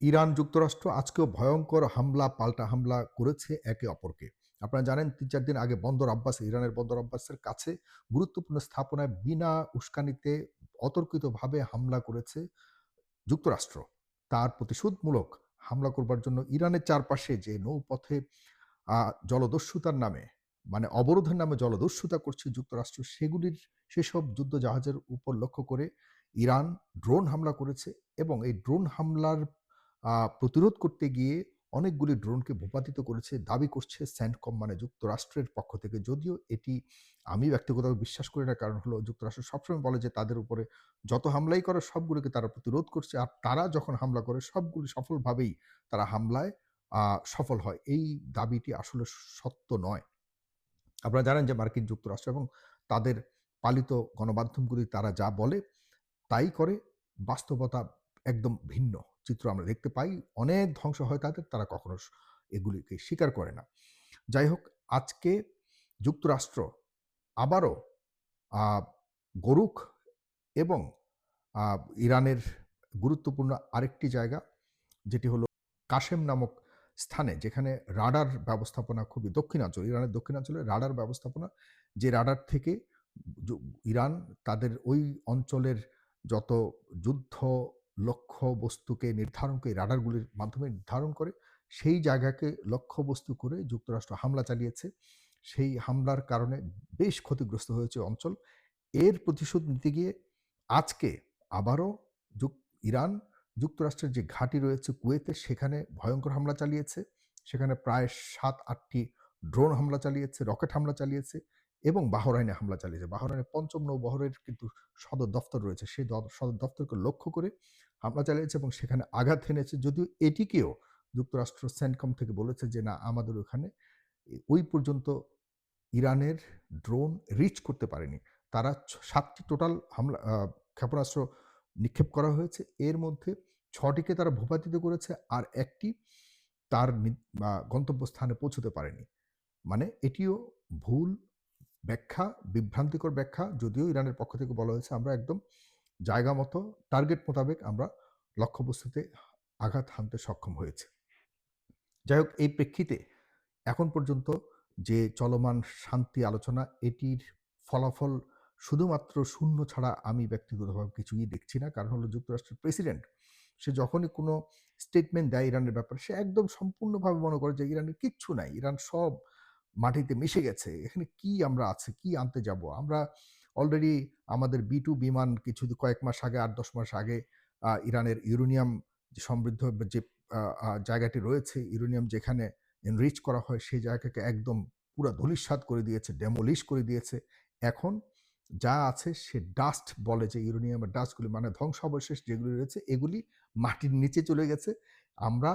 Iran যুক্তরাষ্ট্র আজকেও ভয়ঙ্কর হামলা, পাল্টা হামলা করেছে একে অপরকে। আপনারা জানেন ৩-৪ দিন আগে বন্দর আব্বাস, ইরানের বন্দর আব্বাসের কাছে গুরুত্বপূর্ণ স্থাপনায় বিনা উস্কানিতে অতর্কিতভাবে হামলা করেছে যুক্তরাষ্ট্র। তার প্রতিশোধমূলক হামলা করবার জন্য ইরানের চারপাশে যে নৌপথে আ জলদস্যুতার নামে মানে অবরোধের নামে জলদস্যুতা করছে যুক্তরাষ্ট্র, সেসব যুদ্ধ জাহাজের উপর লক্ষ্য করে ইরান ড্রোন হামলা করেছে এবং এই ড্রোন হামলার প্রতিরোধ করতে গিয়ে অনেকগুলি ড্রোনকে ভূপাতিত করেছে, দাবি করছে সেন্টকম মানে যুক্তরাষ্ট্রের পক্ষ থেকে। যদিও এটি আমি ব্যক্তিগতভাবে বিশ্বাস করি না। কারণ হলো যুক্তরাষ্ট্র সবসময় বলে যে তাদের উপরে যত হামলাই করে সবগুলোকে তারা প্রতিরোধ করছে। আর তারা যখন হামলা করে সবগুলো সফলভাবেই তারা হামলায় আ সফল হয়। এই দাবিটি আসলে সত্য নয়। আপনারা জানেন যে মার্কিন যুক্তরাষ্ট্র এবং তাদের পালিত গণমাধ্যমগুলি তারা যা বলে তাই করে। বাস্তবতা একদম ভিন্ন চিত্র আমরা দেখতে পাই। অনেক ধ্বংস হয় তাদের, তারা কখনো এগুলিকে স্বীকার করে না। যাই হোক, আজকে যুক্তরাষ্ট্র আবারও আ গরুক এবং আ ইরানের গুরুত্বপূর্ণ আরেকটি জায়গা যেটি হলো কাশেম নামক স্থানে, যেখানে রাডার ব্যবস্থাপনা খুবই দক্ষিণাঞ্চল, ইরানের দক্ষিণাঞ্চলে রাডার ব্যবস্থাপনা, যে রাডার থেকে যু ইরান তাদের ওই অঞ্চলের যত যুদ্ধ লক্ষ্যবস্তুকে নির্ধারণ করে রাডারগুলির মাধ্যমে নির্ধারণ করে, সেই জায়গাকে লক্ষ্যবস্তু করে যুক্তরাষ্ট্র হামলা চালিয়েছে। সেই হামলার কারণে বেশ ক্ষতিগ্রস্ত হয়েছে অঞ্চল। এর প্রতিশোধ নিতে গিয়ে আজকে আবারও যুক ইরান যুক্তরাষ্ট্রের যে ঘাঁটি রয়েছে কুয়েতে, সেখানে ভয়ঙ্কর হামলা চালিয়েছে। সেখানে প্রায় ৭-৮টি ড্রোন হামলা চালিয়েছে, রকেট হামলা চালিয়েছে এবং বাহরাইনে হামলা চালিয়েছে। বাহরাইনে ৫ম নৌবহরের কিন্তু সদর দফতর রয়েছে। সেই সদর দফতরকে লক্ষ্য করে হামলা চালিয়েছে এবং সেখানে আঘাত হেনেছে। যদিও এটিকেও যুক্তরাষ্ট্র সেন্টকম থেকে বলেছে যে, "না, আমাদের ওখানে ওই পর্যন্ত ইরানের ড্রোন রিচ করতে পারেনি।" তারা ৭টি টোটাল হামলা ক্ষেপণাস্ত্র নিক্ষেপ করা হয়েছে। এর মধ্যে ৬টিকে তারা ভূপাতিত করেছে, আর ১টি তার গন্তব্যস্থানে পৌঁছতে পারেনি। মানে এটিও ভুল ব্যাখ্যা, বিভ্রান্তিকর ব্যাখ্যা। যদিও ইরানের পক্ষ থেকে বলা হয়েছে, আমরা একদম জায়গা মতো টার্গেট মোতাবেক আমরা লক্ষ্যবস্তুতে আঘাত হানতে সক্ষম হয়েছি। যাই হোক, এই প্রেক্ষিতে এখন পর্যন্ত যে চলমান শান্তি আলোচনা, এটির ফলাফল শুধুমাত্র শূন্য ছাড়া আমি ব্যক্তিগতভাবে কিছুই দেখছি না। কারণ হলো যুক্তরাষ্ট্রের প্রেসিডেন্ট, সে যখনই কোনো স্টেটমেন্ট দেয় ইরানের ব্যাপারে, সে একদম সম্পূর্ণভাবে মনে করে যে ইরানের কিচ্ছু নাই। ইরান সব মাটিতে মিশে গেছে। এখানে কি আমরা আছি? কি আনতে যাব? আমরা অলরেডি আমাদের B-2 বিমান কয়েক মাস আগে, ৮-১০ মাস আগে ইরানের ইউরেনিয়াম যে সমৃদ্ধ যে আ আ জায়গাটি রয়েছে, ইউরেনিয়াম যেখানে এনরিচ করা হয়, সেই জায়গাকে একদম পুরা ধূলিসাৎ করে দিয়েছে, ডেমোলিশ করে দিয়েছে। এখন যা আছে সে ডাস্ট বলে, যে ইউরেনিয়ামের ডাস্টগুলি মানে ধ্বংসাবশেষ যেগুলি রয়েছে, এগুলি মাটির নিচে চলে গেছে। আমরা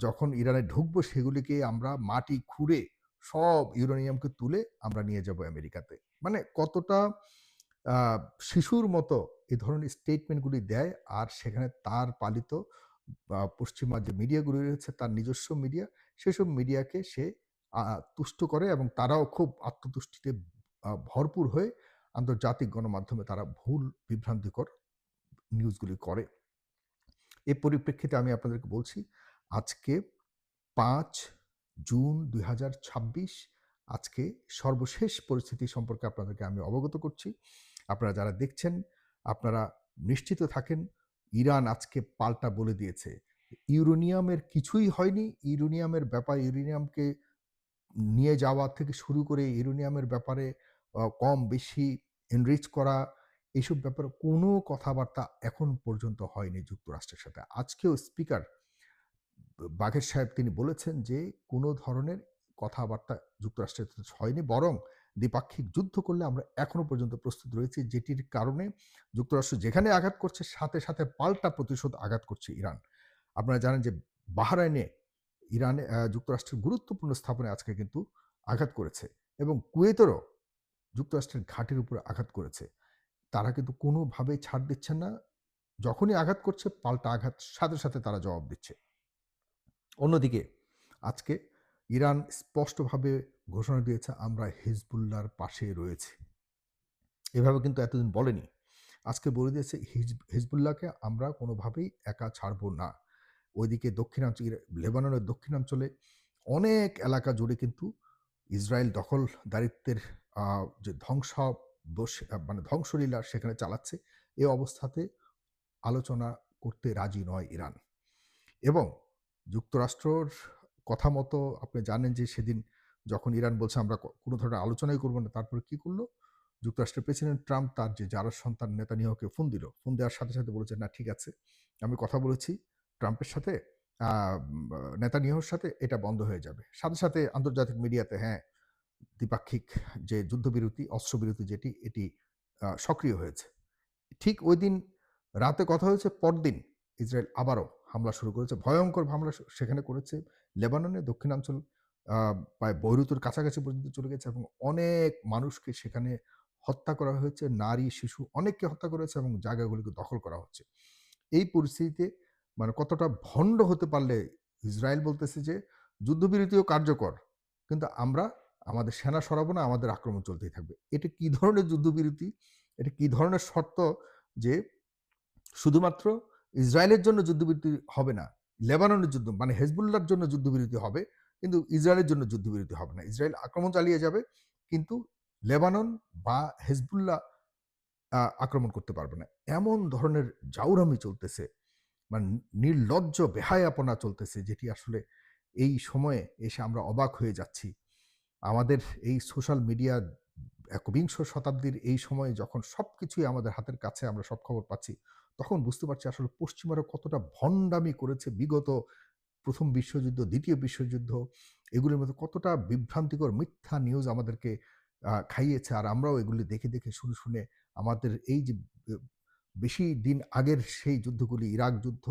যখন ইরানে ঢুকবো, সেগুলিকে আমরা মাটি খুঁড়ে সব ইউরেনিয়ামকে তুলে আমরা নিয়ে যাবো আমেরিকাতে। মানে কতটা আ শিশুর মতো এ ধরনের স্টেটমেন্টগুলি দেয়, আর সেখানে তার পালিত পশ্চিমা যে মিডিয়াগুলি রয়েছে, তার নিজস্ব মিডিয়া, সেসব মিডিয়াকে সে তুষ্ট করে এবং তারাও খুব আত্মতুষ্টিতে ভরপুর হয়ে আন্তর্জাতিক গণমাধ্যমে তারা ভুল বিভ্রান্তিকর নিউজগুলি করে। এর পরিপ্রেক্ষিতে আমি আপনাদেরকে বলছি, আজকে ৫ জুন ২০২৬, আজকে সর্বশেষ পরিস্থিতি সম্পর্কে আপনাদেরকে আমি অবগত করছি। আপনারা যারা দেখছেন, আপনারা নিশ্চিত থাকেন, ইরান আজকে পাল্টা বলে দিয়েছে। ইউরেনিয়ামের কিছুই হয়নি। ইউরেনিয়ামের ব্যাপার, ইউরেনিয়ামকে নিয়ে যাওয়া থেকে শুরু করে ইউরেনিয়ামের ব্যাপারে কম বেশি এনরিচ করা, এইসব ব্যাপারে কোনো কথাবার্তা এখন পর্যন্ত হয়নি যুক্তরাষ্ট্রের সাথে। আজকেও স্পিকার বাঘের সাহেব তিনি বলেছেন যে, কোনো ধরনের কথাবার্তা যুক্তরাষ্ট্রের সাথে হয়নি, বরং দ্বিপাক্ষিক যুদ্ধ করলে আমরা এখনো পর্যন্ত প্রস্তুত রয়েছি। যেটির কারণে যুক্তরাষ্ট্র যেখানে আঘাত করছে, সাথে, সাথে পাল্টা প্রতিশোধ আঘাত করছে ইরান। আপনারা জানেন যে বাহরাইনে ইরানে যুক্তরাষ্ট্রের গুরুত্বপূর্ণ স্থাপনায় আজকে কিন্তু আঘাত করেছে এবং কুয়েতেরও যুক্তরাষ্ট্রের ঘাঁটির উপরে আঘাত করেছে। তারা কিন্তু কোনোভাবেই ছাড় দিচ্ছেন না। যখনই আঘাত করছে, পাল্টা আঘাত সাথে, সাথে তারা জবাব দিচ্ছে। অন্যদিকে আজকে ইরান স্পষ্টভাবে ঘোষণা দিয়েছে, আমরা হিজবুল্লাহর পাশে রয়েছি। এভাবে কিন্তু এতদিন বলেনি। আজকে বলে দিয়েছে হিজবুল্লাহকে আমরা কোনোভাবেই একা ছাড়বো না। ওইদিকে লেবাননের দক্ষিণাঞ্চলে অনেক এলাকা জুড়ে কিন্তু ইসরায়েল দখলদারিত্বের যে মানে ধ্বংসলীলা সেখানে চালাচ্ছে। এ অবস্থাতে আলোচনা করতে রাজি নয় ইরান। এবং যুক্তরাষ্ট্রর কথা মতো আপনি জানেন যে সেদিন যখন ইরান বলছে আমরা কোনো ধরনের আলোচনাই করব না, তারপরে কি করল? যুক্তরাষ্ট্রের প্রেসিডেন্ট ট্রাম্প তার যে জারার সন্তান নেতানিয়াহুকে ফোন দিল। ফোন দেওয়ার সাথে, সাথে বলেছে, "না ঠিক আছে। আমি কথা বলেছি ট্রাম্পের সাথে, আ নেতানিয়াহুর সাথে, এটা বন্ধ হয়ে যাবে।" সাথে, সাথে আন্তর্জাতিক মিডিয়াতে হ্যাঁ, দ্বিপাক্ষিক যে যুদ্ধবিরতি, অস্ত্রবিরতি যেটি, এটি সক্রিয় হয়েছে। ঠিক ঐদিন রাতে কথা হয়েছে, পরদিন ইসরায়েল আবারও হামলা শুরু করেছে। ভয়ংকর হামলা সেখানে করেছে। লেবাননের দক্ষিণাঞ্চল আ প্রায় বৈরুতের কাছাকাছি পর্যন্ত চলে গেছে এবং অনেক মানুষকে সেখানে হত্যা করা হয়েছে। নারী, শিশু অনেককে হত্যা করা হয়েছে এবং জায়গাগুলিকে দখল করা হচ্ছে। এই পরিস্থিতিতে মানে কতটা ভণ্ড হতে পারলে ইসরায়েল বলতেছে যে যুদ্ধবিরতিও কার্যকর। কিন্তু আমরা আমাদের সেনা সরাবো না, আমাদের আক্রমণ চলতেই থাকবে। এটা কি ধরনের যুদ্ধবিরতি? এটা কি ধরনের শর্ত যে শুধুমাত্র ইসরায়েলের জন্য যুদ্ধবিরতি হবে না। লেবাননের যুদ্ধ মানে হেজবুল্লাহর জন্য যুদ্ধবিরতি হবে। কিন্তু ইসরায়েলের জন্য যুদ্ধবিরতি হবে না। ইসরায়েল আক্রমণ চালিয়ে যাবে। কিন্তু লেবানন বা হেজবুল্লাহ আক্রমণ করতে পারবে না। এমন ধরনের জাউরামি চলতেছে। মানে নির্লজ্জ বেহায়াপনা চলতেছে, যেটি আসলে এই সময়ে এসে আমরা অবাক হয়ে যাচ্ছি। আমাদের এই সোশ্যাল মিডিয়া একবিংশ শতাব্দীর এই সময়ে যখন সবকিছুই আমাদের হাতের কাছে, আমরা সব খবর পাচ্ছি, তখন বুঝতে পারছি আসলে পশ্চিমারা কতটা ভণ্ডামি করেছে বিগত ১ম বিশ্বযুদ্ধ, ২য় বিশ্বযুদ্ধ, এগুলির মধ্যে কতটা বিভ্রান্তিকর মিথ্যা নিউজ আমাদেরকে খাইয়েছে। আর আমরাও এগুলি দেখে, দেখে শুনে, শুনে আমাদের এই যে বে বেশি দিন আগের সেই যুদ্ধগুলি, ইরাক যুদ্ধ,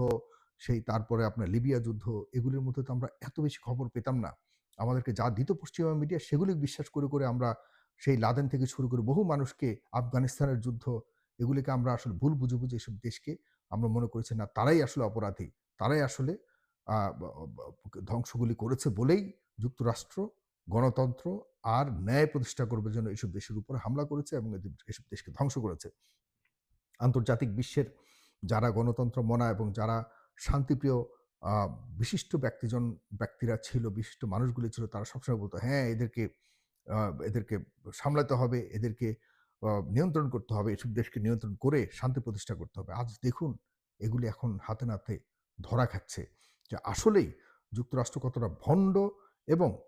সেই তারপরে আপনার লিবিয়া যুদ্ধ, এগুলির মধ্যে তো আমরা এত বেশি খবর পেতাম না। আমাদেরকে যা দিত পশ্চিমা মিডিয়া সেগুলি বিশ্বাস করে, করে আমরা সেই লাদেন থেকে শুরু করে বহু মানুষকে, আফগানিস্তানের যুদ্ধ, এগুলিকে আমরা আসলে ভুল বুঝে, বুঝে এসব দেশকে আমরা মনে করেছি না তারাই আসলে অপরাধী। তারাই আসলে আ ব ব ধ্বংসগুলি করেছে বলেই যুক্তরাষ্ট্র গণতন্ত্র আর ন্যায় প্রতিষ্ঠা করবার জন্য এসব দেশের উপর হামলা করেছে এবং এসব দেশকে ধ্বংস করেছে। আন্তর্জাতিক বিশ্বের যারা গণতন্ত্র মনা এবং যারা শান্তিপ্রিয় আ বিশিষ্ট ব্যক্তিরা ছিল, বিশিষ্ট মানুষগুলি ছিল, তারা সবসময় বলত, "হ্যাঁ, আ এদেরকে সামলাতে হবে, এদেরকে নিয়ন্ত্রণ করতে হবে, এসব দেশকে নিয়ন্ত্রণ করে শান্তি প্রতিষ্ঠা করতে হবে।" আজ দেখুন এগুলি এখন হাতে নাতে ধরা খাচ্ছে যে আসলেই যুক্তরাষ্ট্র কতটা ভণ্ড এবং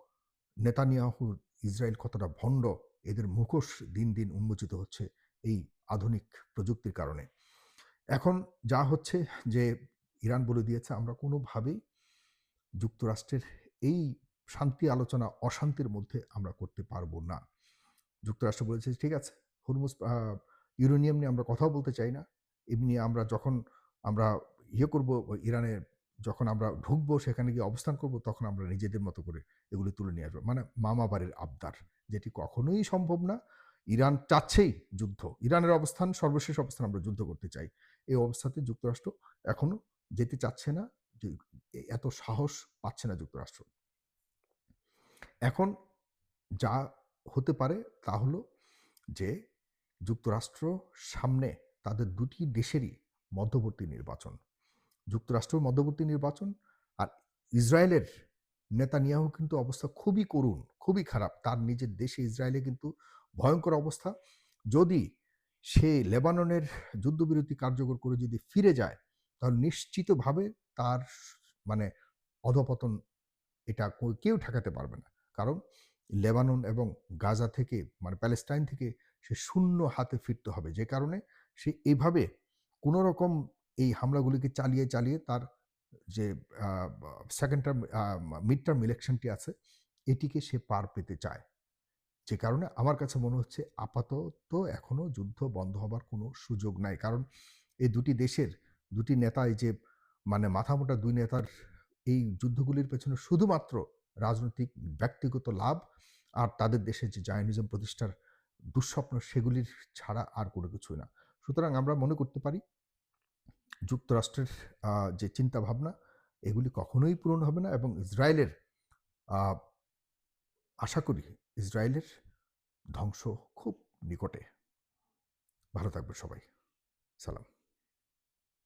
নেতানিয়াহু ইসরায়েল কতটা ভণ্ড, এদের মুখোশ দিন, দিন উন্মোচিত হচ্ছে এই আধুনিক প্রযুক্তির কারণে। এখন যা হচ্ছে যে ইরান বলে দিয়েছে আমরা কোনোভাবেই যুক্তরাষ্ট্রের এই শান্তি আলোচনা অশান্তির মধ্যে আমরা করতে পারবো না। যুক্তরাষ্ট্র বলেছে, "ঠিক আছে, হুরমুজ ইউরেনিয়াম নিয়ে আমরা কথাও বলতে চাই না। এমনি যখন আমরা করব ইরানে, যখন আমরা ঢুকবো সেখানে গিয়ে অবস্থান করব তখন আমরা নিজেদের মতো করে এগুলো তুলে নিয়ে আসবো।" মানে মামা বাড়ির আবদার, যেটি কখনোই সম্ভব না। ইরান চাচ্ছেই যুদ্ধ। ইরানের অবস্থান, সর্বশেষ অবস্থান, আমরা যুদ্ধ করতে চাই। এই অবস্থাতে যুক্তরাষ্ট্র এখনো যেতে চাচ্ছে না, যে এত সাহস পাচ্ছে না যুক্তরাষ্ট্র। এখন যা হতে পারে তা হলো যে যুক্তরাষ্ট্র সামনে তাদের ২ টি দেশেরই মধ্যবর্তী নির্বাচন। যুক্তরাষ্ট্রের মধ্যবর্তী নির্বাচন আর ইসরায়েলের নেতানিয়াহু কিন্তু অবস্থা খুবই করুণ, খুবই খারাপ। তার নিজের দেশে ইসরায়েলে কিন্তু ভয়ংকর অবস্থা। যদি সে লেবাননের যুদ্ধবিরতি কার্যকর করে যদি ফিরে যায়, তাহলে নিশ্চিতভাবে তার মানে অধঃপতন, এটা কেউ ঠেকাতে পারবে না। কারণ লেবানন এবং গাজা থেকে মানে প্যালেস্টাইন থেকে সে শূন্য হাতে ফিরতে হবে। যে কারণে সে এভাবে কোনো রকম এই হামলাগুলিকে চালিয়ে, চালিয়ে তার যে আ বা 2nd টার্ম মিড টার্ম ইলেকশনটি আছে, এটিকে সে পার পেতে চায়। যে কারণে আমার কাছে মনে হচ্ছে আপাতত এখনো যুদ্ধ বন্ধ হবার কোনো সুযোগ নাই। কারণ এই ২ টি দেশের ২ টি নেতা, এই যে মানে মাথামোটা ২ নেতার এই যুদ্ধগুলির পেছনে শুধুমাত্র রাজনৈতিক ব্যক্তিগত লাভ আর তাদের দেশে যে জায়নিজম প্রতিষ্ঠার দুঃস্বপ্ন, সেগুলির ছাড়া আর কোনো কিছুই না। সুতরাং আমরা মনে করতে পারি যুক্তরাষ্ট্রের যে চিন্তাভাবনা, এগুলি কখনোই পূরণ হবে না এবং ইসরায়েলের আ আশা করি ইসরায়েলের ধ্বংস খুব নিকটে। ভালো থাকবেন সবাই। সালাম।